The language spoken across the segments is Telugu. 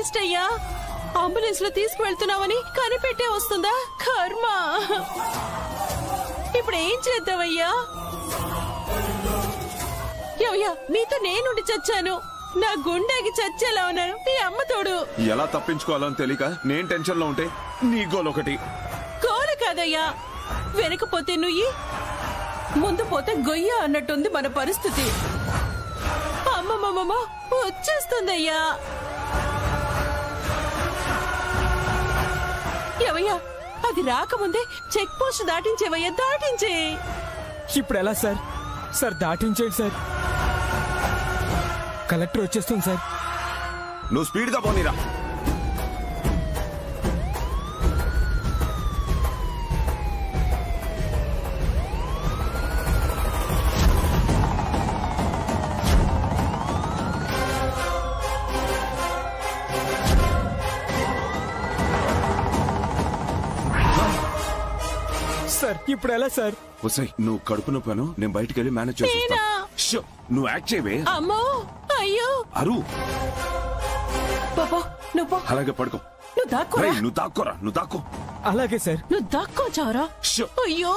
వేస్ట్ అయ్యా. అంబులెన్స్ లో తీసుకువెళ్తున్నావని కనిపెట్టే వస్తుందా? కర్మ. ఇప్పుడు ఏం చేద్దామయ్యా? యవ్యా, నీతో నేనుండి చచ్చాను. నా గుండెకి చచ్చేలా ఉన్నాను. నీ అమ్మ తోడు. ఎలా తప్పించుకోవాలని తెలియక నేను టెన్షన్ లో ఉంటే నీ గోల్ ఒకటి. గోలు కాదయ్యా, వెనకపోతే నుయ్యి, ముందు పోతే గొయ్య అన్నట్టుంది మన పరిస్థితి. అమ్మమ్మమ్మ వచ్చేస్తుందయ్యా. ఎవయ్యా, అది రాకముందే చెక్ పోస్ట్ దాటించేవయ్యా, దాటించే. ఇప్పుడు ఎలా సార్? సార్ దాటించేయండి సార్. కలెక్టర్ వచ్చేస్తుంది సార్. నువ్వు స్పీడ్ గా పోనీరా. సార్ ఇప్పుడు ఎలా సార్? వసై, నువ్వు కడుపు నొప్పాను, నేను బయటికి వెళ్ళి మేనేజ్ చేస్తా. నువ్వు యాక్ట్ చేయవే. అమ్మో, అయ్యో, అరు పాపా, నువ్వు అలాగే పడుకో. నువ్వు దాక్కోరా. నువ్వు దాక్కోరా, నువ్వు దాక్కో. అలాగే సార్. నువ్వు దాక్కో చారా. అయ్యో,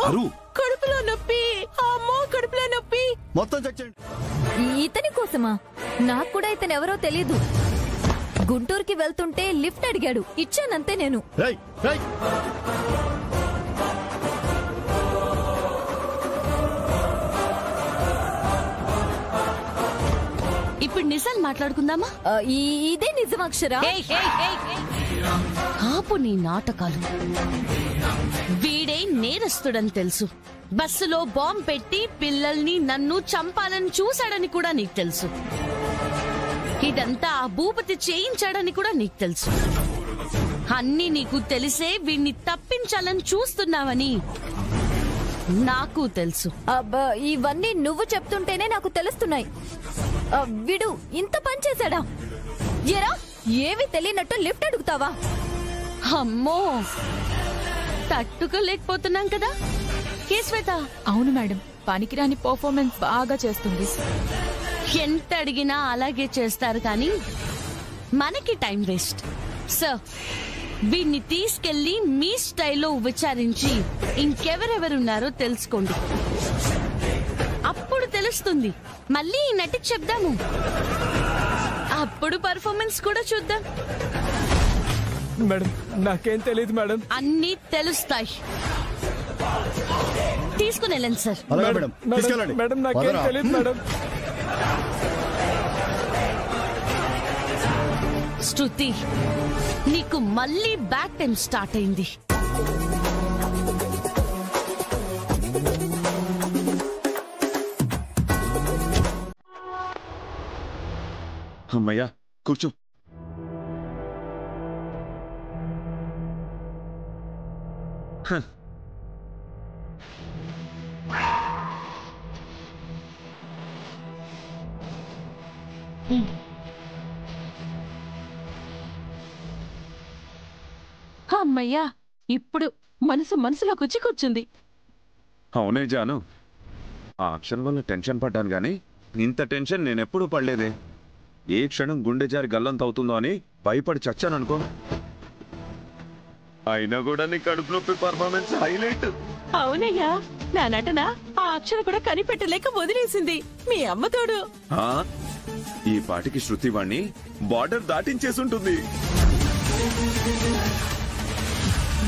కడుపులో నొప్పి. అమ్మో, కడుపులో నొప్పి. మొత్తం చెక్ చేయండి. ఇతని కోసమా? నాకు కూడా ఇతను ఎవరో తెలీదు. గుంటూరుకి వెళ్తుంటే లిఫ్ట్ అడిగాడు, ఇచ్చానంతే నేను. ఇప్పుడు నిజాలు మాట్లాడుకుందామా? ఇదే నిజం అక్షరా. ఆపు నీ నాటకాలు. వీడే నేరస్తుడని తెలుసు. బస్సులో బాంబు పెట్టి పిల్లల్ని నన్ను చంపాలని చూశాడని కూడా నీకు తెలుసు. ఇదంతా ఆ భూపతి చేయించాడని కూడా నీకు తెలుసు. అన్నీ నీకు తెలిసే వీణ్ణి తప్పించాలని చూస్తున్నావని నాకు తెలుసు. ఇవన్నీ నువ్వు చెప్తుంటేనే నాకు తెలుస్తున్నాయి. వీడు ఇంత పని చేశాడా? ఎరా, ఏవి తెలియనట్టు లిఫ్ట్ అడుగుతావా? అమ్మో, తట్టుకోలేకపోతున్నాం కదా. కేశ్వేత. అవును మేడం, పనికిరాని పర్ఫార్మెన్స్ బాగా చేస్తుంది. ఎంత అడిగినా అలాగే చేస్తారు కానీ మనకి టైం వేస్ట్. సార్, వీడిని తీసుకెళ్లి మీ స్టైల్లో విచారించి ఇంకెవరెవరున్నారో తెలుసుకోండి. అప్పుడు తెలుస్తుంది. మళ్ళీ ఈ నటికి చెప్దాము. అప్పుడు పర్ఫార్మెన్స్ కూడా చూద్దాం. మేడం, నాకేం తెలియదు మేడం. అన్నీ తెలుస్తాయి. తీసుకుని వెళ్ళండి సార్. మేడం, నాకేం తెలియదు మేడం. శృతి, నీకు మళ్ళీ బ్యాక్ టైం స్టార్ట్ అయింది. అమ్మయ్యా, కూర్చో. అమ్మయ్యా, ఇప్పుడు మనసులోకి వచ్చి కూర్చుంది. అవునే జాను, ఆ అక్షరం వల్ల టెన్షన్ పడ్డాను గాని ఇంత టెన్షన్ నేనెప్పుడు పడలేదే. ఏ క్షణం గుండె జారి గల్లంత అవుతుందో అని భయపడి చచ్చాననుకో. అయినా కూడా నీ కడుపు నొప్పి పర్ఫార్మెన్స్ హైలైట్. అవునయ్యా, నా నటన ఆ అక్షరం కూడా కనిపెట్టలేక వదిలేసింది. మీ అమ్మ తోడు. ఈ పాటికి శృతి వాణ్ణి బార్డర్ దాటించేసుంటుంది.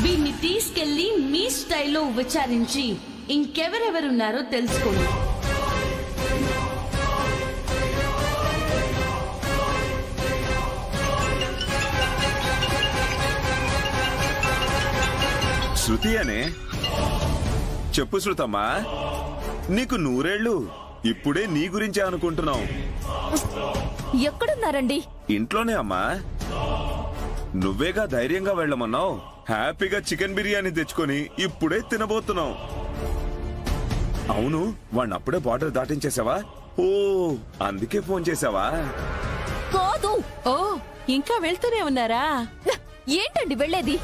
వీడిని తీసుకెళ్లి మీ స్టైల్లో విచారించి ఇంకెవరెవరున్నారో తెలుసుకోండి. శృతి అనే చెప్పు శృతమ్మా, నీకు 100 ఇప్పుడే నీ గురించే అనుకుంటున్నావు. ఎక్కడున్నారండి? ఇంట్లోనే అమ్మా. నువ్వేగా ధైర్యంగా వెళ్ళమన్నావు. హ్యాపీగా చికెన్ బిర్యానీ తెచ్చుకొని ఇప్పుడే తినబోతున్నావు. అవును, వాడిని అప్పుడే బార్డర్ దాటించేసావా? ఓ, అందుకే ఫోన్ చేసావా? కాదు. ఓ, ఇంకా వెళ్తూనే ఉన్నారా? ఏంటండి వెళ్ళేది?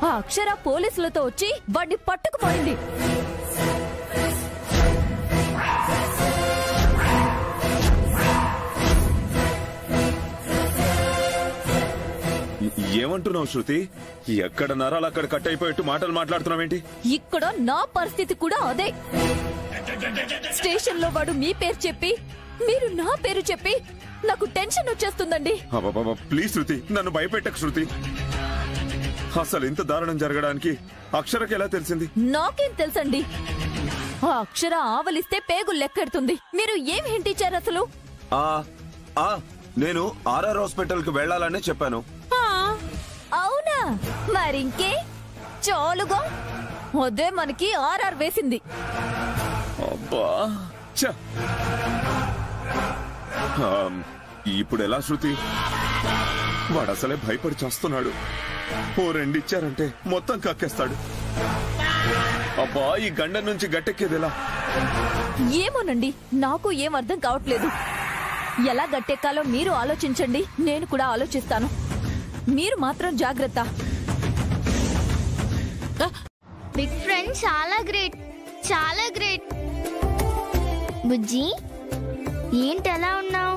ఆ అక్షర పోలీసులతో వచ్చి వాడిని పట్టుకుపోయింది. ఏమంటున్నావు శృతి? ఎక్కడ నరాలు అక్కడ కట్ అయిపోయేట్టు మాటలు మాట్లాడుతున్నావేంటి? ఇక్కడ నా పరిస్థితి కూడా అదే. స్టేషన్ లో వాడు మీ పేరు చెప్పి, మీరు నా పేరు చెప్పి నాకు టెన్షన్ వచ్చేస్తుందండి. ప్లీజ్ శృతి, నన్ను భయపెట్టకు శృతి. అసలు ఇంత దారుణం జరగడానికి అక్షరకి ఎలా తెలిసింది? నాకేం తెలుసండి. ఆ అక్షర ఆవలిస్తే పేగులు లెక్కెడుతుంది. మీరు ఏం హింట్ ఇచ్చారు అసలు? నేను ఆర్ఆర్ హాస్పిటల్ కు వెళ్లాలని చెప్పాను. అవునా? మరింకే చాలుగా అదే మనకి ఆర్ఆర్ వేసింది. అబ్బా ఇప్పుడు ఎలా శృతి? వాడు అసలే భయపడి చేస్తున్నాడు. ఓ రెండిచ్చారంటే మొత్తం కక్కేస్తాడు. అబ్బా ఈ గండం నుంచి గట్టెక్కేదిలా? ఏమోనండి, నాకు ఏం అర్థం కావట్లేదు. ఎలా గట్టెక్కాలో మీరు ఆలోచించండి, నేను కూడా ఆలోచిస్తాను. మీరు మాత్రం జాగ్రత్త. బిగ్ ఫ్రెండ్ చాలా గ్రేట్, చాలా గ్రేట్. బుజ్జి, ఏంటి ఎలా ఉన్నావు?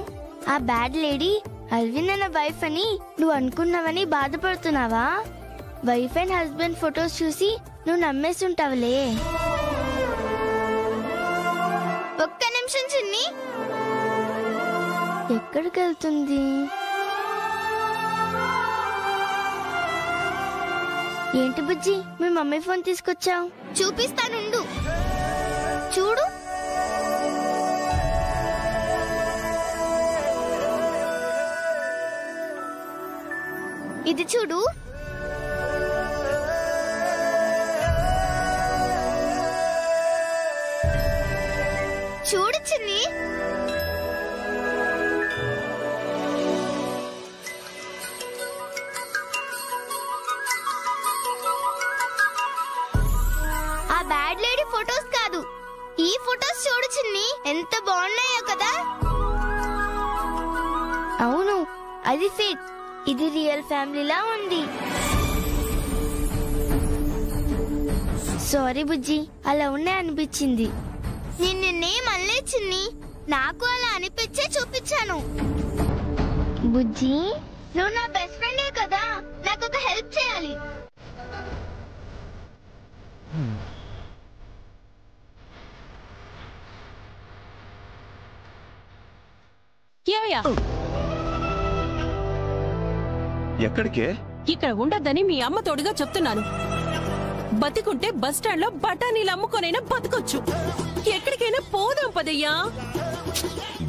ఆ బ్యాడ్ లేడీ అల్విన్ అన్న వైఫ్ అని నువ్వు అనుకున్నావని బాధపడుతున్నావా? వైఫ్ అండ్ హస్బెండ్ ఫొటోస్ చూసి నువ్వు నమ్మేస్తుంటావులే. ఒక్క నిమిషం చిన్ని. ఎక్కడికి వెళ్తుంది? ఏంటి బుజ్జి, మీ మమ్మీ ఫోన్ తీసుకొచ్చావు? చూపిస్తానుండు. చూడు. ఇది చూడు. చూడు చిన్ని. ఆ బ్యాడ్ లేడీ ఫొటోస్ కాదు, ఈ ఫొటోస్ చూడు చిన్ని, ఎంత బాగున్నాయో కదా. అవును, అది ఫేక్, ఇది రియల్ ఫ్యామిలీలా ఉంది. సారీ బుజ్జి, అలా ఉన్నాయి అనిపించింది. నిన్నేం అనలే చిన్ని, నాకు అలా అనిపించే చూపించాను. బుజ్జి, నువ్వు నా బెస్ట్ ఫ్రెండే కదా, నాకు ఒక హెల్ప్ చేయాలి. ఎక్కడికే? ఇక్కడ ఉండద్దని మీ అమ్మ తోడుగా చెప్తున్నాను. బతికుంటే బస్ స్టాండ్ లో బఠానీలు అమ్ముకోనైనా బతకొచ్చు. ఎక్కడికైనా పోదాం పదయ్యా.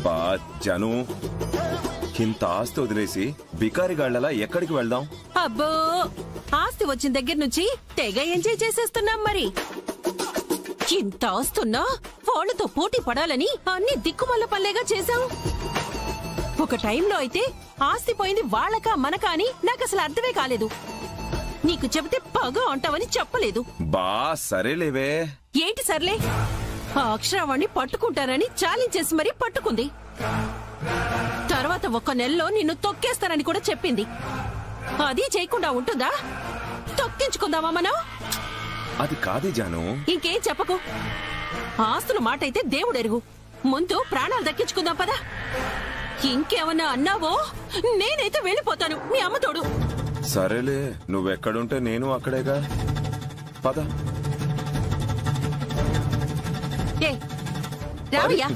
బా జను, ఇంత ఆస్తి వదిలేసి బికారిగాళ్లలా ఎక్కడికి వెళ్దాం? అబ్బో, ఆస్తి వచ్చిన దగ్గర నుంచి తెగ ఎంజాయ్ చేసేస్తున్నాం. మరి ఇంత ఆస్తున్నా వాళ్ళతో పోటీ పడాలని అన్ని దిక్కుమల్ల పల్లెగా చేశాం. ఒక టైంలో అయితే ఆస్తి పోయింది వాళ్ళకా మనకా అని నాకు అసలు అర్థమే కాలేదు. నీకు చెబితే పగ అంటావని చెప్పలేదు. బా సరేలేవే. ఏంటి సర్లే? ఆ అక్షరావాణ్ణి పట్టుకుంటానని ఛాలెంజ్ చేసి మరీ పట్టుకుంది. తర్వాత 1 నెలలో నిన్ను తొక్కేస్తానని కూడా చెప్పింది. అది చేయకుండా ఉంటుందా? తొక్కించుకుందామా మనం? అది కాదు జాను. ఇంకేం చెప్పకు. ఆస్తుల మాట అయితే దేవుడెరుగు. ముందు ప్రాణాలు దక్కించుకుందాం పదా. ఇంకేమన్నా అన్నావో నేనైతే వెళ్ళిపోతాను మీ అమ్మ తోడు. సరేలే, నువ్వెక్కడుంటే నేను అక్కడేగా. పద. రావయ్యా.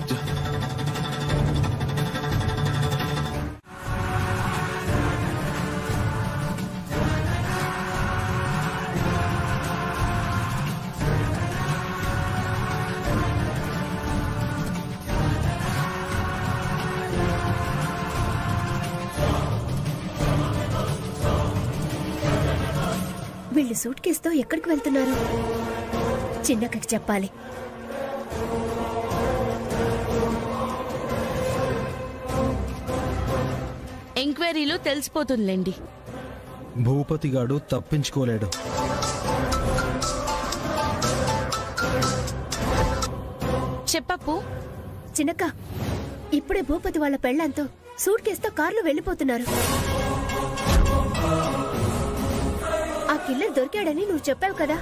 వీళ్ళు సూట్ కేసుతో ఎక్కడికి వెళ్తున్నారు? చిన్నక్కకి చెప్పాలి. ఎంక్వైరీలో తెలిసిపోతుందిలేండి. భూపతిగాడు తప్పించుకోలేడు. చెప్పప్పు. చిన్నక్క, ఇప్పుడే భూపతి వాళ్ళ పెళ్లంతో సూట్ కేసుతో కార్లో వెళ్లిపోతున్నారు. ఆ కిల్లర్ దొరికాడని నువ్వు చెప్పావు కదా,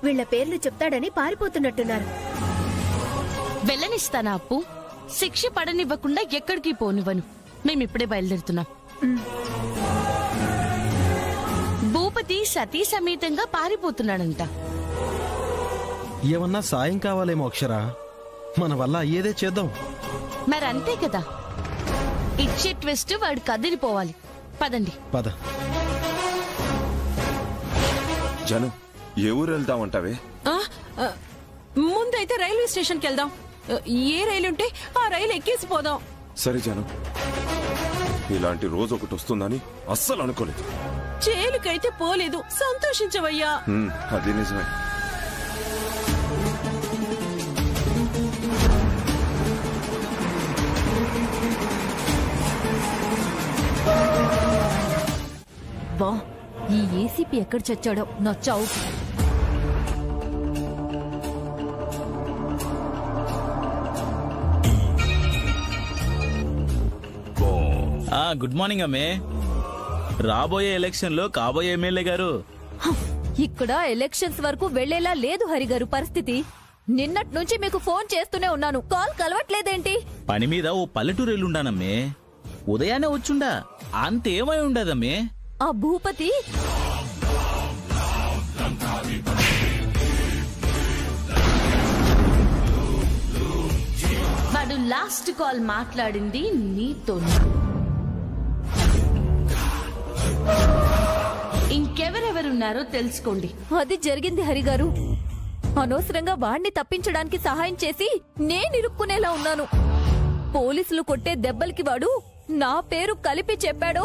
వీళ్ల పేర్లు చెప్తాడని పారిపోతున్నట్టున్నారు. వెళ్ళనిస్తానా అప్పు? శిక్ష పడనివ్వకుండా ఎక్కడికి పోనివ్వను. మేమిప్పుడే బయలుదేరుతున్నాం. సతీ సమేతంగా పారిపోతున్నాడంట. ఏమన్నా సాయం కావాలేమో అక్షరా, మన వల్ల అయ్యేదే చేద్దాం. మరంతే కదా, ఇచ్చే ట్విస్ట్ వాడు కదిలిపోవాలి. పదండి. పద. జనం, ఏ ఊరు వెళ్దామంటావే? ముందైతే రైల్వే స్టేషన్కి వెళ్దాం. ఏ రైలు ఉంటే ఆ రైలు ఎక్కేసి పోదాం. సరే జనం, ఇలాంటి రోజు ఒకటి వస్తుందని అస్సలు అనుకోలేదు. జైలుకైతే పోలేదు, సంతోషించవయ్యా. అది నిజమే. వా, ఈ ఏసీపీ ఎక్కడ చచ్చాడో నచ్చావు. గుడ్ మార్నింగ్ అమ్మే. రాబోయే ఎలక్షన్ లో కాబోయే ఎమ్మెల్యే గారు. ఇక్కడ ఎలక్షన్స్ వరకు వెళ్లేలా లేదు హరిగారు పరిస్థితి. నిన్నటి నుంచి మీకు ఫోన్ చేస్తూనే ఉన్నాను, కాల్ కలవట్లేదేంటి? పని మీద ఓ పల్లెటూరు వెళ్ళుండానమ్మే. ఉదయాన్నే వచ్చుండా, అంతేమై ఉండదమ్మే. ఆ భూపతి వాడు లాస్ట్ కాల్ మాట్లాడింది నీతో. ఇంకెవరెవరున్నారో తెలుసుకోండి. అది జరిగింది హరిగారు. అనవసరంగా వాణ్ణి తప్పించడానికి సహాయం చేసి నేనిరుక్కునేలా ఉన్నాను. పోలీసులు కొట్టే దెబ్బలకి వాడు నా పేరు కలిపి చెప్పాడు.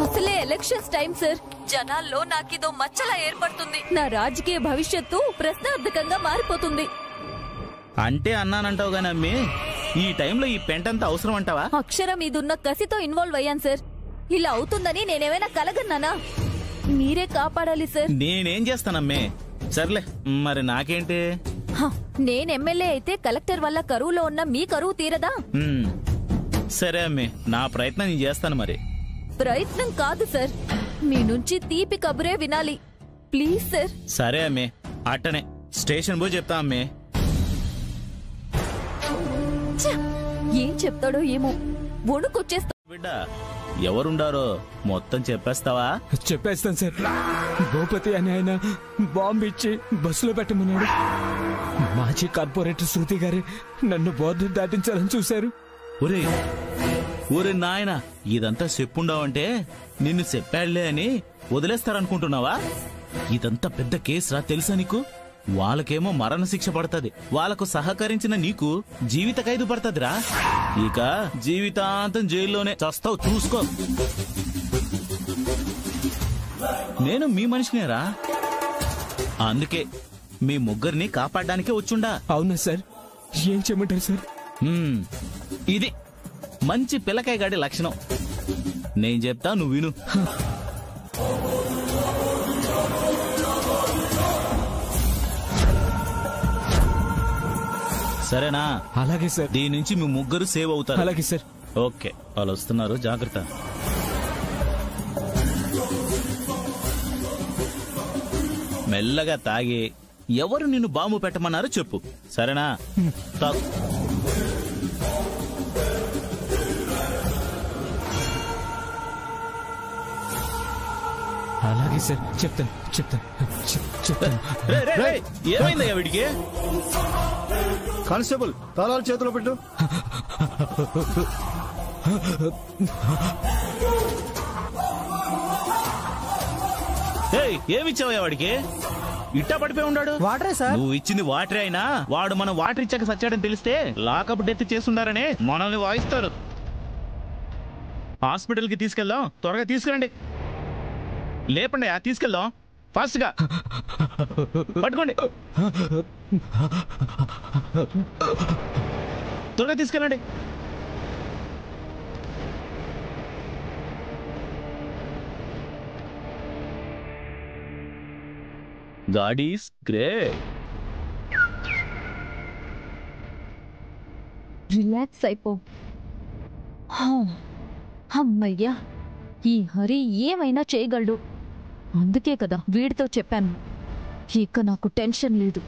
అసలే ఎలక్షన్స్ టైం సార్, జనాల్లో నాకిదో మచ్చలా ఏర్పడుతుంది. నా రాజకీయ భవిష్యత్తు ప్రశ్నార్థకంగా మారిపోతుంది. అంటే అన్నానంటావు గాని అమ్మే, ఈ టైంలో ఈ పెంటంతా అవసరం అంటావా? అక్షరం మీదున్న కసితో ఇన్వాల్వ్ అయ్యాను సార్. ఇలా అవుతుందని నేనేమైనా కలగన్నానా? మీరే కాపాడాలి సార్. నేనేం చేస్తానమ్మే? సర్లే, మరి నాకేంటి? నేను ఎమ్మెల్యే అయితే కలెక్టర్ వల్ల కరువులో ఉన్న మీ కరువు తీరదా? సరే అమ్మే, నా ప్రయత్నం నేను చేస్తాను. మరి ప్రయత్నం కాదు సార్, మీ నుంచి తీపి కబురే వినాలి. Please sir. సరే అమ్మే, అట్టనే స్టేషన్ పోయి చెప్తా అమ్మే. ఏం చెప్తాడో ఏమో, వణుకొచ్చేస్తా. బిడ్డ, ఎవరుండారో మొత్తం చెప్పేస్తావా? చెప్పేస్తాను సార్. భూపతి అని ఆయన బాంబు ఇచ్చి బస్సులో పెట్టమన్నాడు. మాజీ కార్పొరేటర్ శృతి గారే నన్ను బోర్డర్ దాటించాలని చూశారు. ఒరే ఒరే నాయనా, ఇదంతా చెప్పుండావంటే నిన్ను చెప్పాళ్లే అని వదిలేస్తారనుకుంటున్నావా? ఇదంతా పెద్ద కేసురా, తెలుసా నీకు? వాళ్ళకేమో మరణశిక్ష పడుతుంది, వాళ్ళకు సహకరించిన నీకు జీవిత ఖైదు పడుతుందిరా. ఇక జీవితాంతం జైల్లోనే చస్తావు, చూసుకో. నేను మీ మనిషినేరా, అందుకే మీ ముగ్గురిని కాపాడడానికే వచ్చుండా. అవునా సార్? ఏం చేయమంటారు సార్? ఇది మంచి పిల్లకాయ గాడి లక్షణం. నేను చెప్తా, నువ్వు విను. సరేనా? అలాగే సార్. దీని నుంచి మీ ముగ్గురు సేవ్ అవుతారు. అలాగే సార్. ఓకే, వాళ్ళు వస్తున్నారు, జాగ్రత్త. మెల్లగా తాగి ఎవరు నిన్ను బాంబు పెట్టమన్నారో చెప్పు, సరేనా? అలాగే సార్, చెప్తాను చెప్తాను చెప్తాను. ఏమైందయ్యా వీడికి? కానిస్టేబుల్, తాళాలు చేతిలో పెట్టు. ఏమిచ్చావయ్యా వాడికి? ఇట్టా పడిపోయి ఉన్నాడు. వాటరే సార్. నువ్వు ఇచ్చింది వాటరే అయినా వాడు మనం వాటర్ ఇచ్చాక సచ్చాడని తెలిస్తే లాకప్ డెత్ చేస్తున్నారని మనల్ని వాయిస్తారు. హాస్పిటల్ కి తీసుకెళ్దాం, త్వరగా తీసుకురండి. లేపండి, తీసుకెళ్దాం ఫాస్ట్ గా. పట్టుకోండి, త్వరగా తీసుకెళ్ళండి. God is great. రిలాక్స్ అయిపో. అమ్మయ్యా, ఈ హరి ఏమైనా చేయగలడు. అందుకే కదా వీడితో చెప్పాను, ఇక నాకు టెన్షన్ లేదు.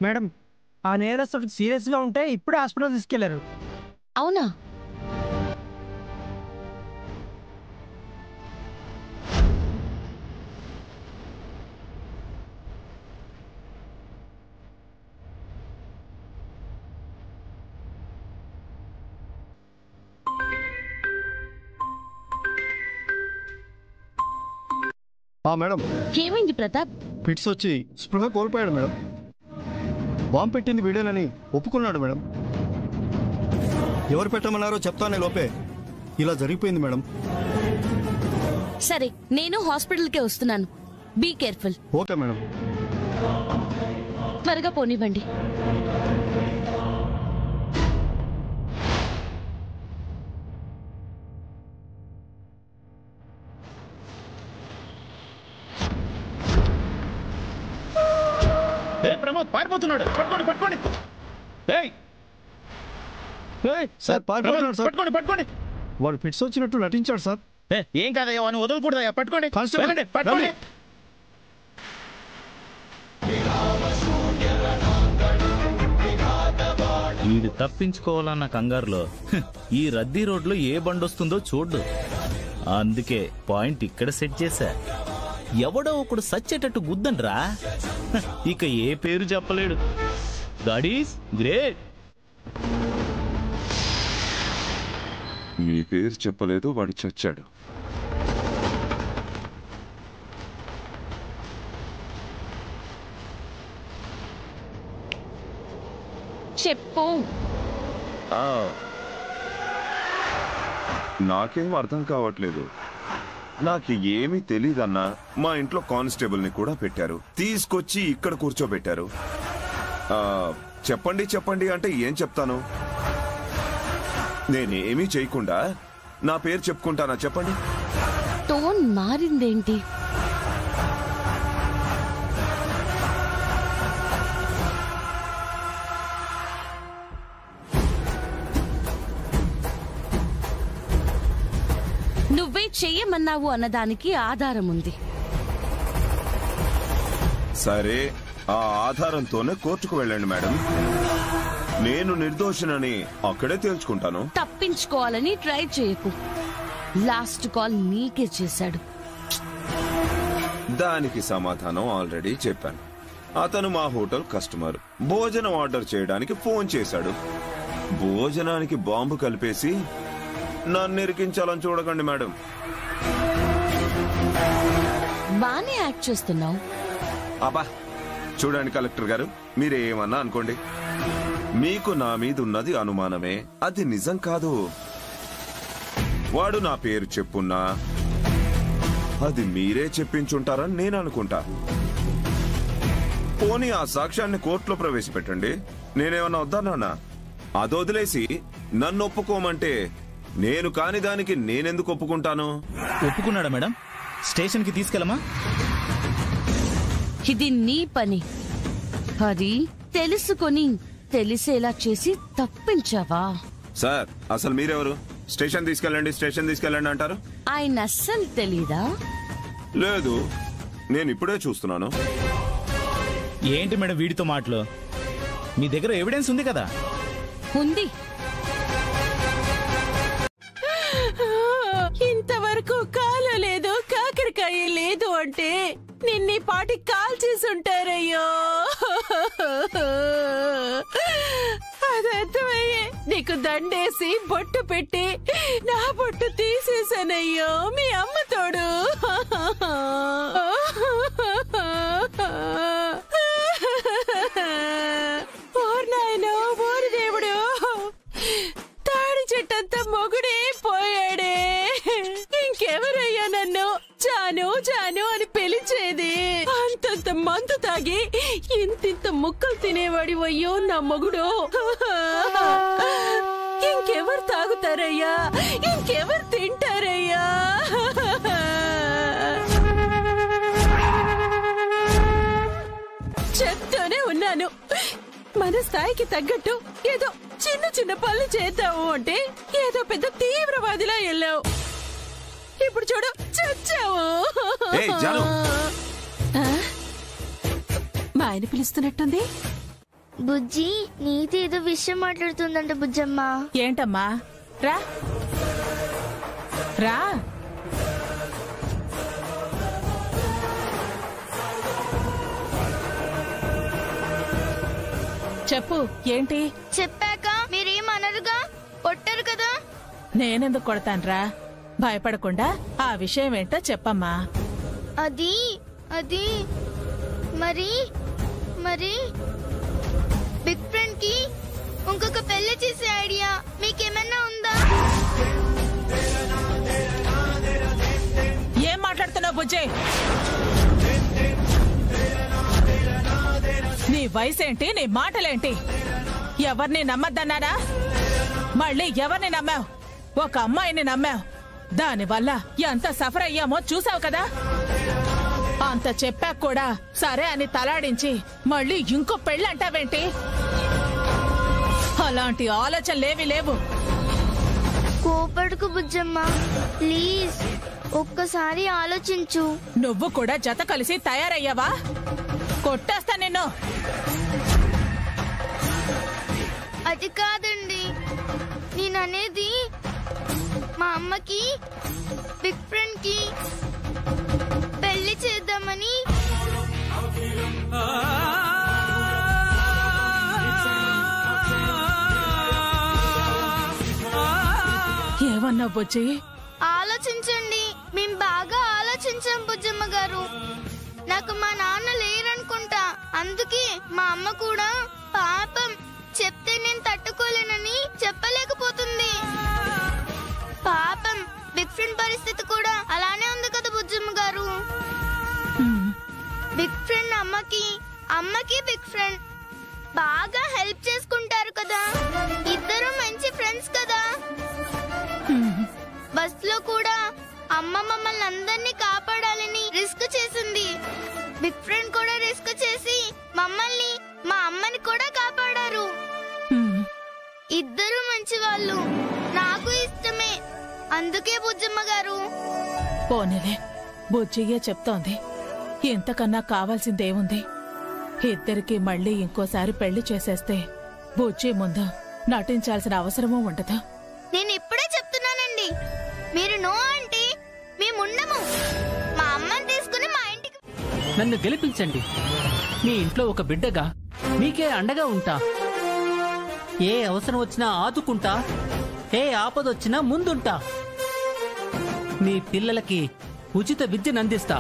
మేడం, ఆ నేరస్తుడు సీరియస్ గా ఉంటే ఇప్పుడే హాస్పిటల్ తీసుకెళ్లారు. అవునా? మేడం, ఏమైంది ప్రతాప్? ఫిట్స్ వచ్చి స్పృహ కోల్పోయాడు మేడం. బాంబు పెట్టింది వీడేనని ఒప్పుకున్నాడు మేడం. ఎవరు పెట్టమన్నారో చెప్తానే లోపే ఇలా జరిగిపోయింది మేడం. సరే, నేను హాస్పిటల్కే వస్తున్నాను. Be careful. Okay madam. త్వరగా పోనివ్వండి. ప్రమోద్ పారిపోతున్నాడు. పట్టుకోండి పట్టుకోండి. సార్ పారిపోతున్నాడు సార్. పట్టుకోండి పట్టుకోండి. వాడు ఫిట్స్ వచ్చినట్టు నటించాడు సార్. ఏం కాదయ్యా, వాడిని వదలకూడదయ్యా. పట్టుకోండి కానిస్టేబుల్, పట్టుకోండి. వీడు తప్పించుకోవాలన్న కంగారులో ఈ రద్దీ రోడ్లో ఏ బండొస్తుందో చూడ్డు. అందుకే పాయింట్ ఇక్కడ సెట్ చేశా. ఎవడో ఒకడు సచ్చేటట్టు గుద్దండ్రా. ఇక ఏ పేరు చెప్పలేడు. That is great. మీ పేరు చెప్పలేదు, వాడు చచ్చాడు. చెప్పు. నాకేం అర్థం కావట్లేదు. నాకు ఏమీ తెలీదన్నా. మా ఇంట్లో కానిస్టేబుల్ ని కూడా పెట్టారు, తీసుకొచ్చి ఇక్కడ కూర్చోబెట్టారు. చెప్పండి చెప్పండి అంటే ఏం చెప్తాను? నేనేమీ చేయకుండా నా పేరు చెప్పుకుంటానా? చెప్పండి. టోన్ మారిందేంటి? నువ్వే చెయ్యమన్నావు అన్నదానికి ఆధారం ఉంది. సరే, ఆ ఆధారంతోనే కోర్టుకు వెళ్ళండి మేడం. నేను నిర్దోషినని అక్కడే తేల్చుకుంటాను. తప్పించుకోవాలని ట్రై చేయకు. లాస్ట్ కాల్ నీకే చేశాడు. దానికి సమాధానం ఆల్రెడీ చెప్పాను. అతను మా హోటల్ కస్టమర్. భోజనం ఆర్డర్ చేయడానికి ఫోన్ చేశాడు. భోజనానికి బాంబు కలిపేసి నన్ను ఇరికించాలని చూడకండి మేడం. బానే యాక్ట్ చేస్తున్నావు. అబ్బా చూడండి కలెక్టర్ గారు, మీరేమన్నా అనుకోండి, మీకు నా మీద ఉన్నది అనుమానమే, అది నిజం కాదు. వాడు నా పేరు చెప్పున్నా అది మీరే చెప్పించుంటారని నేను అనుకుంటా. పోనీ ఆ సాక్ష్యాన్ని కోర్టులో ప్రవేశపెట్టండి. నేనేమన్నా వద్దన్నా? అదొదిలేసి నన్ను ఒప్పుకోమంటే నేను కాని దానికి నేనెందుకు ఒప్పుకుంటాను? ఒప్పుకున్నాడా మేడం? స్టేషన్ కి తీసుకెళ్ళమా? ఇది నీ పని. అది తెలుసుకొని తెలిసేలా చేసి తప్పించావా? సార్, అసలు మీరెవరు? స్టేషన్ తీసుకెళ్ళండి, స్టేషన్ తీసుకెళ్ళండి అంటారు. ఆయన అస్సలు తెలీదా? లేదు, నేను ఇప్పుడే చూస్తున్నాను. ఏంటి మేడం వీడితో మాటలు? మీ దగ్గర ఎవిడెన్స్ ఉంది కదా? ఉంది. ఇంతవరకు కాలు లేదు, కాకరకాయ లేదు అంటే నిన్నీ పాటి కాల్ చేసుంటారయ్యో. అదర్థమయ్యే నీకు దండేసి బొట్టు పెట్టి నా బొట్టు తీసేసానయ్యో మీ అమ్మ తోడు. ఓర్ నాయనో, ఓరి దేవుడు, తాడి చెట్టంతా మొగుడే పోయాడే. ఇంకెవరయ్యా నన్ను జాను జాను అని పిలిచేది? అంతంత మందు తాగి ఇంతింత ముక్కలు తినేవాడి అయ్యో నా మొగుడు. ఇంకెవరు తాగుతారయ్యా? ఇంకెవరు తింటారయ్యా? చెప్తూనే ఉన్నాను, మన స్థాయికి తగ్గట్టు ఏదో చిన్న చిన్న పనులు చేద్దాము అంటే ఏదో పెద్ద తీవ్రవాదిలా వెళ్ళావు. ఇప్పుడు చూడు, చచ్చావు. మా ఆయన పిలుస్తున్నట్టుంది. బుజ్జి నీతో ఏదో విషయం మాట్లాడుతుందంట బుజ్జమ్మ. ఏంటమ్మా? రా రా. చెప్పు, ఏంటి? చెప్పాక మీరేమనరుగా, కొట్టరు కదా? నేనెందుకు కొడతాన్రా? భయపడకుండా ఆ విషయం ఏంటో చెప్పమ్మా. అది అది మరి మరి బిగ్ ఫ్రెండ్ కి ఇంకొక పెళ్లి చేసే ఐడియా మీకేమన్నా ఉందా? ఏం మాట్లాడుతున్నావు బుజ్జే? నీ వయసేంటి, నీ మాటలేంటి? ఎవరిని నమ్మద్దన్నారా? మళ్ళీ ఎవరిని నమ్మావు? ఒక అమ్మాయిని నమ్మావు. దానివల్ల ఎంత సఫర్ అయ్యామో చూసావు కదా. అంత చెప్పాక కూడా సరే అని తలాడించి మళ్ళీ ఇంకో పెళ్ళంటావేంటి? అలాంటి ఆలోచనలేవి లేవు. కోపడుకు బుజ్జమ్మ, ప్లీజ్ ఒక్కసారి ఆలోచించు. నువ్వు కూడా జత కలిసి తయారయ్యావా? కొట్టేస్తా నిన్ను. అది కాదండి, నేననేది మా అమ్మకి బిగ్ ఫ్రెండ్ కి పెళ్లి చేద్దామని. ఏమన్నా బుజ్జి? ఆలోచించండి, మేం బాగా ఆలోచించాం బుజ్జమ్మ గారు. నాకు మా నాన్న లేరనుకుంటా, అందుకే మా అమ్మ కూడా పాపం చెప్తే నేను తట్టుకోలేనని చెప్పలేకపోతుంది. పాపం బిగ్ ఫ్రెండ్ పరిస్థితి కూడా అలానే ఉంది కదా బుజ్జమ్మ గారు. బిగ్ ఫ్రెండ్ అమ్మకి బిగ్ ఫ్రెండ్ బాగా హెల్ప్ చేసుకుంటారు కదా. ఇద్దరు మంచి ఫ్రెండ్స్ కదా. బస్ లో కూడా అమ్మ మమ్మల్ని అందరినీ కాపాడాలని రిస్క్ చేసింది. బిగ్ ఫ్రెండ్ కూడా రిస్క్ చేసి మమ్మల్ని, మా అమ్మని కూడా కాపాడారు. ఇద్దరు మంచి వాళ్ళు, నాకు ఇష్టమే. అందుకే బుజ్జమ్మ గారు. పోనీలే, బుజ్జియే చెప్తోంది. ఇంతకన్నా కావాల్సిందేముంది? ఇద్దరికి మళ్ళీ ఇంకోసారి పెళ్లి చేసేస్తే బుజ్జి ముందు నటించాల్సిన అవసరమూ ఉండదు. నేను ఇప్పుడే చెప్తున్నానండి, మీరు నో అంటే మేముండము. మా అమ్మని తీసుకుని మా ఇంటికి. నన్ను గెలిపించండి. మీ ఇంట్లో ఒక బిడ్డగా మీకే అండగా ఉంటా. ఏ అవసరం వచ్చినా ఆదుకుంటా, ఏ ఆపదొచ్చినా ముందుంటా. మీ పిల్లలకి ఉచిత విద్యను అందిస్తా.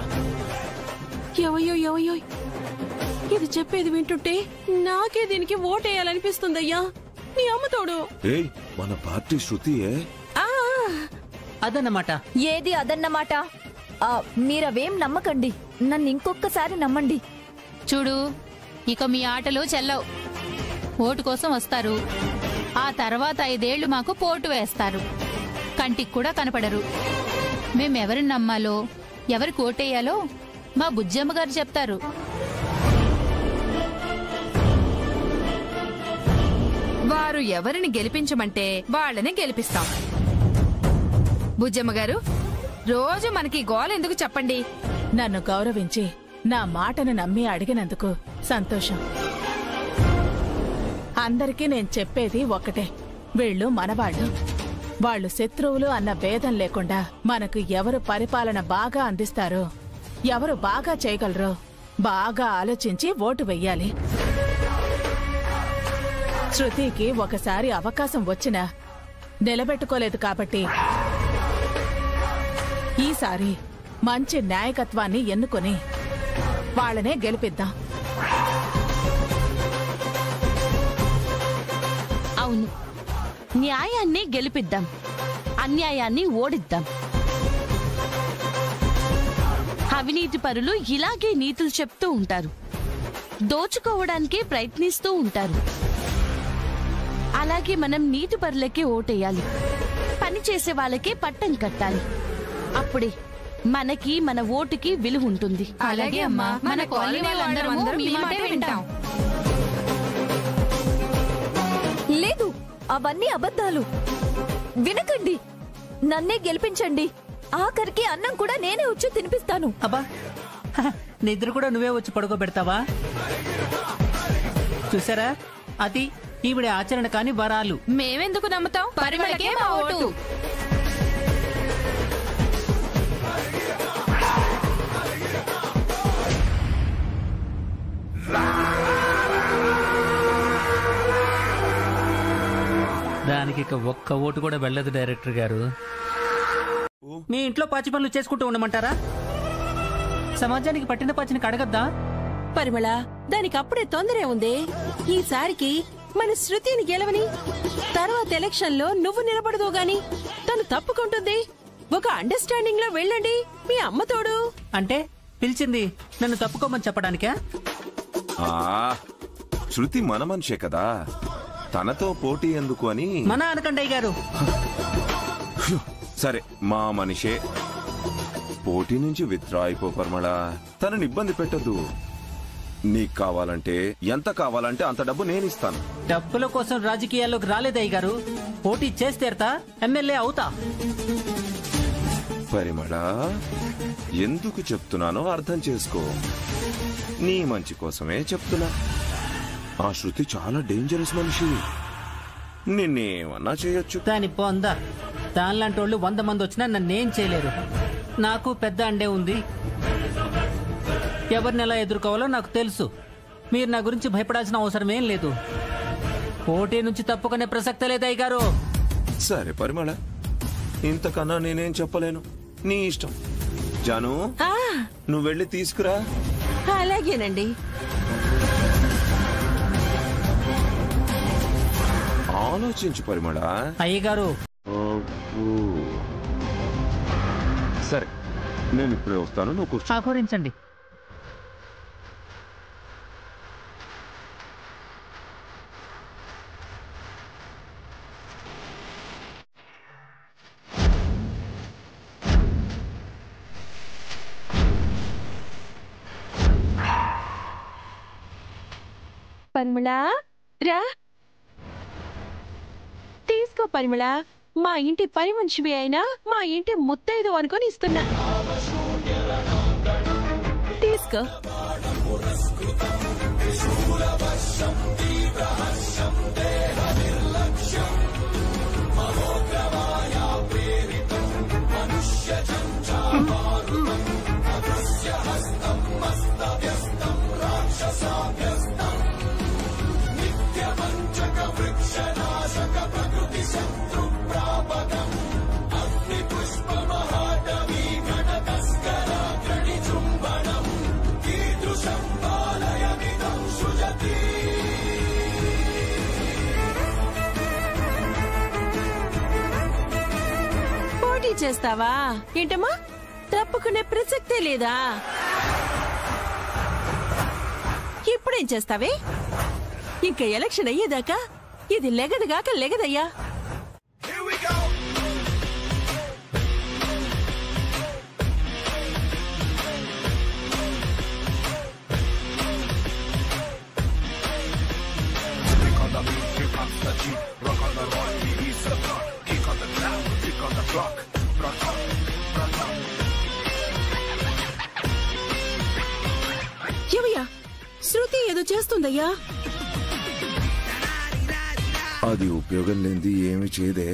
ఎవయో ఇది చెప్పేది వింటుంటే నాకే దీనికి ఓటేయాలనిపిస్తుందయ్యా. మీ అమ్మతోడు మన పార్టీ శృతియే. అదన్నమాట. ఏది అదన్నమాట? మీరవేం నమ్మకండి, నన్ను ఇంకొకసారి నమ్మండి. చూడు, ఇక మీ ఆటలు చెల్లవు. ఓటు కోసం వస్తారు, ఆ తర్వాత 5 ఏళ్లు మాకు పోటు వేస్తారు. కంటికి కూడా కనపడరు. మేమెవరిని నమ్మాలో, ఎవరికి ఓటేయాలో మా బుజ్జమ్మ గారు చెప్తారు. వారు ఎవరిని గెలిపించమంటే వాళ్ళని గెలిపిస్తాం. బుజ్జమ్మ గారు, రోజు మనకి గోల ఎందుకు చెప్పండి? నన్ను గౌరవించి నా మాటను నమ్మి అడిగినందుకు సంతోషం. అందరికీ నేను చెప్పేది ఒక్కటే, వీళ్ళు మనవాళ్ళు. వాళ్ళు శత్రువులు అన్న భేదం లేకుండా మనకు ఎవరు పరిపాలన బాగా అందిస్తారో, ఎవరు బాగా చేయగలరో బాగా ఆలోచించి ఓటు వెయ్యాలి. శృతికి ఒకసారి అవకాశం వచ్చినా నిలబెట్టుకోలేదు కాబట్టి ఈసారి మంచి నాయకత్వాన్ని ఎన్నుకొని వాళ్ళనే గెలిపిద్దాం. అవును, న్యాయాన్ని గెలిపిద్దాం, అన్యాయాన్ని ఓడిద్దాం. అవినీతి పరులు ఇలాగే నీతులు చెప్తూ ఉంటారు, దోచుకోవడానికే ప్రయత్నిస్తూ ఉంటారు. అలాగే మనం నీతి పరులకే ఓటేయాలి, పని చేసే వాళ్ళకే పట్టం కట్టాలి. అప్పుడే మనకి, మన ఓటుకి విలువ ఉంటుంది. అలాగే అమ్మా, మన కాలనీ వాళ్ళందరము మీ మాటే వింటాం. లేదు, అవన్నీ అబద్ధాలు. వినకండి, నన్నే గెలిపించండి. ఆఖరికి అన్నం కూడా నేనే వచ్చి తినిపిస్తాను. అబ్బా, నిద్ర కూడా నువ్వే వచ్చి పడుకోబెడతావా? చూసారా, అది ఈవిడ ఆచరణ కాని వరాలు. మేమెందుకు నమ్ముతాం? పరిమళకే మా ఓటు. దానికి ఇక ఒక్క ఓటు కూడా వెళ్ళదు డైరెక్టర్ గారు. మీ ఇంట్లో పాచి పనులు చేసుకుంటూ ఉండమంటారా? సమాజానికి పట్టిన పాచిని కడగద్దా? పరిమళ, దానికి అప్పుడే తొందరే ఉంది. ఈసారికి మన శృతిని గెలవని, తర్వాత ఎలక్షన్ లో నువ్వు నిలబడదు గాని తను తప్పుకుంటుంది. ఒక అండర్స్టాండింగ్ లో వెళ్ళండి. మీ అమ్మ తోడు. అంటే పిలిచింది నన్ను తప్పుకోమని చెప్పడానికా? శృతి మన మనిషే కదా, తనతో పోటీ ఎందుకు అని. మన అనకండయ్య గారు. సరే, మా మనిషే. పోటీ నుంచి విత్డ్రా అయిపో పరిమళ. తనని ఇబ్బంది పెట్టద్దు. నీకు కావాలంటే, ఎంత కావాలంటే అంత డబ్బు నేను ఇస్తాను. డబ్బుల కోసం రాజకీయాల్లోకి రాలేదయ్య గారు. పోటీ చేస్తేరతా, ఎమ్మెల్యే అవుతా. పరిమళ, ఎందుకు చెప్తున్నానో అర్థం చేసుకో. నీ మంచి కోసమే చెప్తున్నా. ఆ శృతి చాలా డేంజరస్ మనిషి. నిన్నేమన్నా చేయొచ్చు. దాని పొందా, దానిలాంటి వాళ్ళు 100 మంది వచ్చినా నన్నేం చేయలేరు. నాకు పెద్ద అండే ఉంది. ఎవరిని ఎలా ఎదుర్కోవాలో నాకు తెలుసు. మీరు నా గురించి భయపడాల్సిన అవసరమేం లేదు. పోటీ నుంచి తప్పుకునే ప్రసక్తే లేదయ్య గారు. సరే పరిమళ, ఇంతకన్నా నేనేం చెప్పలేను. నీ ఇష్టం. జాను, నువ్వు వెళ్ళి తీసుకురా. అలాగేనండి. ఆలోచించు పరిమళ. అయ్యగారు. సరే, నేను ఇప్పుడే వస్తాను. నువ్వు కూర్చో. ఆహ్వానించండి. పరిమళ, రా. తీసుకో పరిమళ. మా ఇంటి పని మనిషివి అయినా మా ఇంటి ముత్తైదు అనుకొని ఇస్తున్నా. తీసుకో. పోటీ చేస్తావా ఏంటమ్మా? తప్పుకునే ప్రసక్తే లేదా? ఇప్పుడేం చేస్తావే? ఇంకా ఎలక్షన్ అయ్యేదాకా ఇది లెగదుగాక లెగదయ్యా. ఏమయ్యా, శృతి ఏదో చేస్తుందయ్యా. అది ఉపయోగం లేనిది ఏమి చేయదే.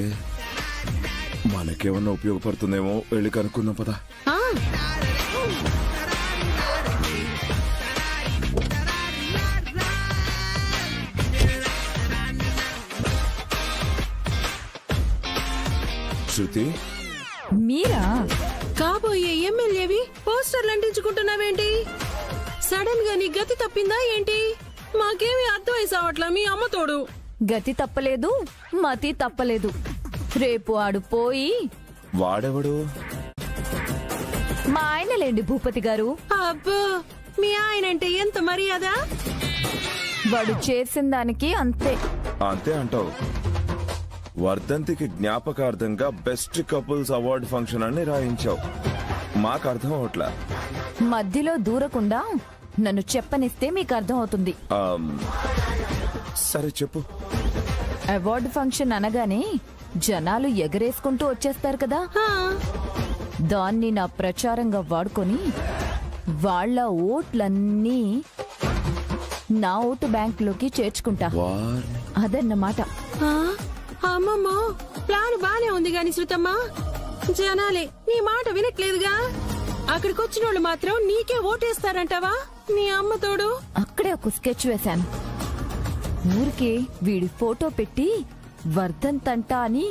మనకేమన్నా ఉపయోగపడుతుందేమో, వెళ్ళి కనుక్కుందాం పదా. శృతి, మీరా? కాబోయే ఎమ్మెల్యేవి పోస్టర్లు అంటించుకుంటున్నావేంటి? సడన్ గా నీ గతి తప్పిందా ఏంటి? మాకేమీ అర్థమై సావట్లా. మీ అమ్మ తోడు. గతి తప్పలేదు, మతి తప్పలేదు. రేపు ఆడు పోయి. వాడెవడు? మా ఆయనలేండి భూపతి గారు. అబ్బో, మీ ఆయనంటే ఎంత మర్యాద. వాడు చేసిన దానికి అంతే. అంతే అంటావు? వర్ధంతికి జ్ఞాపకార్థంగా బెస్ట్ కపుల్స్ అవార్డు ఫంక్షన్ అని రాయించావు. మాకు అర్థం అవట్లా. మధ్యలో దూరకుండా నన్ను చెప్పనిస్తే మీకు అర్థం అవుతుంది. సరే చెప్పు. అవార్డు ఫంక్షన్ అనగానే జనాలు ఎగరేసుకుంటూ వచ్చేస్తారు కదా, దాన్ని నా ప్రచారంగా వాడుకొని వాళ్ళ ఓట్లన్నీ నా ఓటు బ్యాంకులోకి చేర్చుకుంటా అదన్నమాట. అమ్మమ్మో, ప్లాన్ బానే ఉంది గాని శృతమ్మా, జనాలే నీ మాట వినట్లేదుగా. అక్కడికొచ్చిన వాళ్ళు మాత్రం నీకే ఓటేస్తారంటావా? నీ అమ్మ తోడు. అక్కడే ఒక స్కెచ్ వేశాను. ఊరికే వీడి ఫోటో పెట్టి వర్ధంతంట అని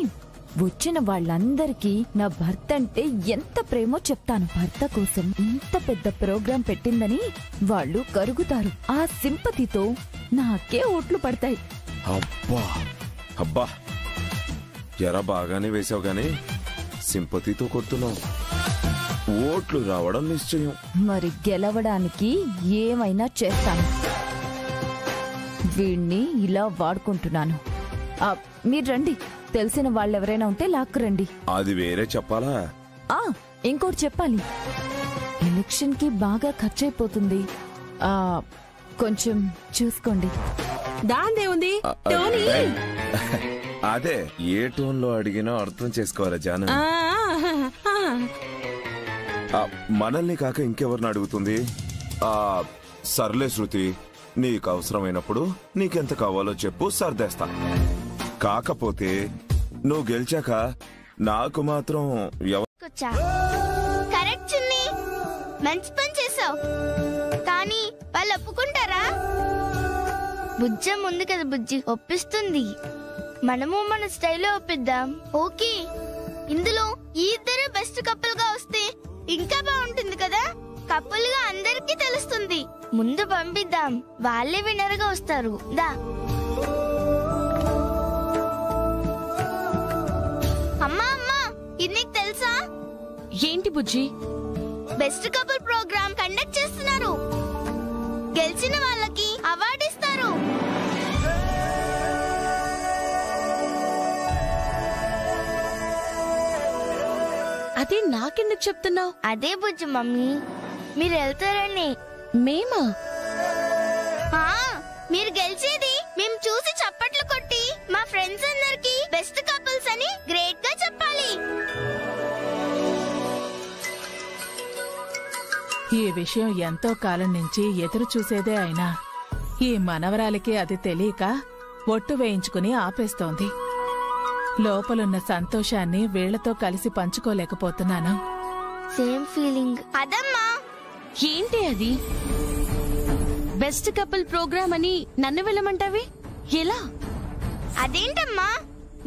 వచ్చిన వాళ్ళందరికీ నా భర్త అంటే ఎంత ప్రేమో చెప్తాను. భర్త కోసం ఇంత పెద్ద ప్రోగ్రాం పెట్టిందని వాళ్ళు కరుగుతారు. ఆ సింపతితో నాకే ఓట్లు పడతాయి. అబ్బా అబ్బా, ఎరా బాగానే వేసావు గాని సింపతితో కొడుతున్నావు. ఓట్లు రావడం నిశ్చయం. మరి గెలవడానికి ఏమైనా చేస్తాను. వీణ్ణి ఇలా వాడుకుంటున్నాను. మీరు రండి, తెలిసిన వాళ్ళెవరైనా ఉంటే లాక్కురండి. అది వేరే చెప్పాలా? ఇంకోటి చెప్పాలి. ఎలక్షన్ కి బాగా ఖర్చయిపోతుంది. కొంచెం చూసుకోండి. దాందే ఉంది. అదే ఏ టోన్ లో అడిగినా అర్థం చేసుకోవాలా జాను? మనల్ని కాక ఇంకెవరిని అడుగుతుంది? సర్లే శృతి, నీకు అవసరమైనప్పుడు నీకెంత కావాలో చెప్పు, సర్దేస్తా. కాకపోతే నువ్వు గెలిచాక నాకు మాత్రం కరెక్ట్ చిన్ని, మంచి పని చేసావు. కానీ వాళ్ళు ఒప్పుకుంటారా? బుజ్జం ఉంది కదా బుజ్జి, ఒప్పిస్తుంది. మనము మన స్టైల్లో ఒప్పిద్దాం. ఓకే, ఇందులో ఈ ఇద్దరు బెస్ట్ కపుల్ గా వస్తే ఇంకా బాగుంటుంది కదా. కపుల్ గా అందరికీ తెలుస్తుంది. ముందు పంపిద్దాం, వాళ్ళే విన్నర్ గా వస్తారు. దా. అమ్మా అమ్మా, ఇది నీకు తెలుసా? ఏంటి బుజ్జి? బెస్ట్ కపుల్ ప్రోగ్రామ్ కండక్ట్ చేస్తున్నారు. గెలిచిన వాళ్ళకి అవార్డు ఇస్తారు. అదే నాకెందుకు చెప్తున్నావు? అదే బుజ్జి మమ్మీ, మీరు వెళ్తారని. మేమా? మీరు గెలిచేది మేము చూసి చప్పట్లు కొట్టి మా ఫ్రెండ్స్ అందరికి బెస్ట్ కపుల్స్ అని గ్రేట్ గా చెప్పాలి. ఈ విషయం ఎంతో కాలం నుంచి ఎదురు చూసేదే అయినా ఈ మనవరాలికి అది తెలియక ఒట్టు వేయించుకుని ఆపేస్తోంది. లోపలున్న సంతోషాన్ని వీళ్లతో కలిసి పంచుకోలేకపోతున్నాను. Same feeling. అదమ్మా. ఏంటి అది? బెస్ట్ కపుల్ ప్రోగ్రామ్ అని నన్ను వెళ్ళమంటావి? ఎలా? అదేంటమ్మా,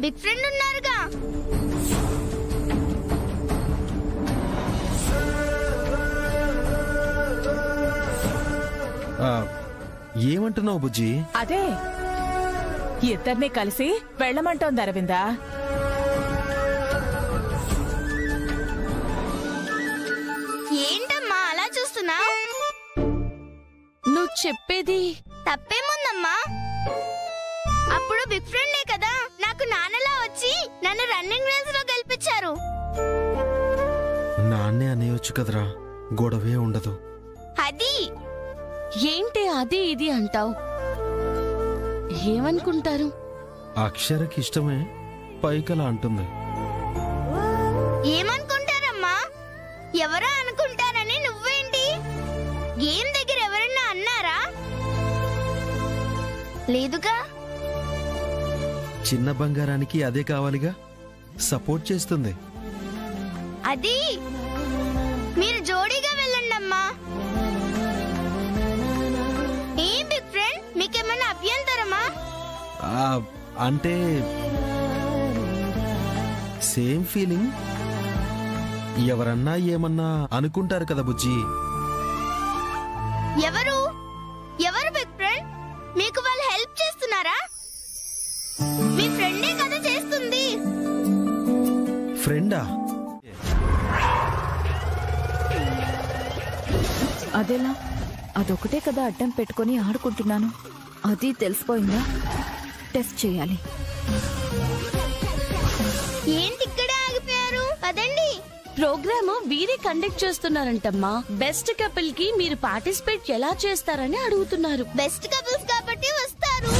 బిగ్ ఫ్రెండ్ ఉన్నారుగా. ఏమంటున్నావు బుజ్జి? అదే ఇద్దరిని కలిసి వెళ్ళమంటోంది అరవిందా. ఏంటమ్మా అలా చూస్తున్నా? నువ్వు చెప్పేది తప్పేముందమ్మా? అప్పుడు బిగ్ ఫ్రెండే కదా నాకు నాన్నలా వచ్చి నన్ను రన్నింగ్ రేస్ లో గెలిపించారు. నాన్నే అనేయొచ్చు కదరా, గొడవే ఉండదు. అది ఏంటి అది ఇది అంటావు? ఏమనుకుంటారు? అక్షరకి ఇష్టమే పైకలా అంటుంది. ఏమనుకుంటారమ్మా? ఎవరో అనుకుంటారని నువ్వేంటి? గేమ్ దగ్గర ఎవరన్నా అన్నారా? లేదుగా. చిన్న బంగారానికి అదే కావాలిగా, సపోర్ట్ చేస్తుంది. అది మీరు జోడీగా వెళ్ళండమ్మా. ఏం బిగ్ ఫ్రెండ్, మీకేమన్నా అభ్యంతరమా? అంటే సేమ్ ఫీలింగ్. ఎవరన్నా ఏమన్నా అనుకుంటారు కదా బుజ్జి. ఎవరు బిగ్ ఫ్రెండ్? మీకు వాళ్ళు హెల్ప్ చేస్తున్నారా? మీ ఫ్రెండే కదా చేస్తుంది. ఫ్రెండా? అదేలా? అదొకటే కదా అడ్డం పెట్టుకుని ఆడుకుంటున్నాను. అది తెలిసిపోయిందా? టెస్ట్ చేయాలి. ఏంటి ఇక్కడే ఆగిపోయారు? అదండి, ప్రోగ్రామ్ వీరే కండక్ట్ చేస్తున్నారంటమ్మా. బెస్ట్ కపుల్ కి మీరు పార్టిసిపేట్ ఎలా చేస్తారని అడుగుతున్నారు. బెస్ట్ కపుల్స్ కాబట్టి వస్తారు.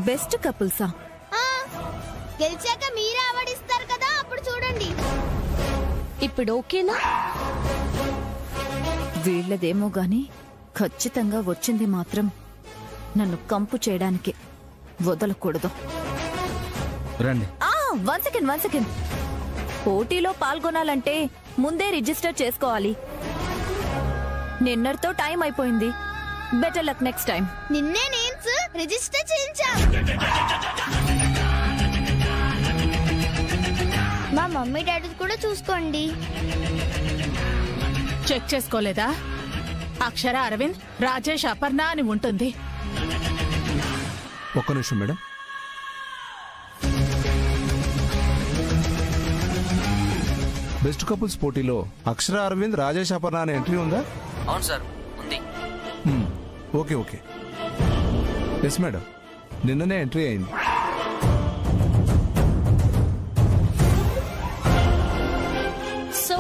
బెస్ట్ కపుల్సా? గెలిచాక మీరే అవార్డు ఇస్తారు కదా, అప్పుడు చూడండి. ఇప్పుడు ఓకేనా? వీళ్ళదేమో గాని ఖచ్చితంగా వచ్చింది మాత్రం నన్ను కంపు చేయడానికి వదలకూడదు. రండి. One second. పోటీలో పాల్గొనాలంటే ముందే రిజిస్టర్ చేసుకోవాలి. నిన్నటితో టైం అయిపోయింది. Better luck next time. నిన్నే నేమ్స్ రిజిస్టర్ చేయించాం. మా మమ్మీ డాడీ కూడా చూసుకోండి. చెక్ చేసుకోలేదా? అక్షర, అరవింద్, రాజేష్, అపర్ణ అని ఉంటుంది. ఒక్క నిమిషం మేడం. బెస్ట్ కపుల్స్ పోటీలో అక్షర, అరవింద్, రాజేష్, అపర్ణ అనే ఎంట్రీ ఉందా? అవును సార్, ఉంది. ఓకే. ఎస్ మేడం, నిన్ననే ఎంట్రీ అయింది. So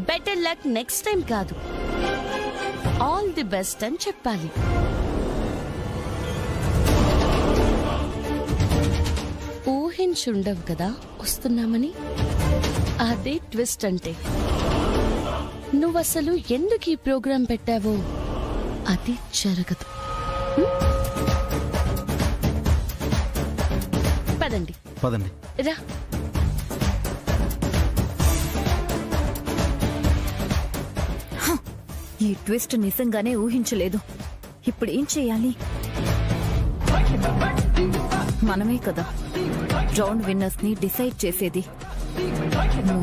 better luck next time కాదు, ఆల్ ది బెస్ట్ అని చెప్పాలి. ఊహించుండవు కదా వస్తున్నామని. అదే ట్విస్ట్ అంటే. నువ్వసలు ఎందుకు ఈ ప్రోగ్రాం పెట్టావో అది జరగదు. పదండి రా. ఈ ట్విస్ట్ నిజంగానే ఊహించలేదు. ఇప్పుడు ఏం చెయ్యాలి? మనమే కదా రౌండ్ విన్నర్స్ ని డిసైడ్ చేసేది.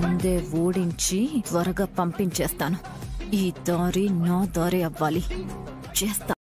ముందే ఓడించి త్వరగా పంపించేస్తాను. ఈ దారి నా దారి అవ్వాలి. చేస్తా.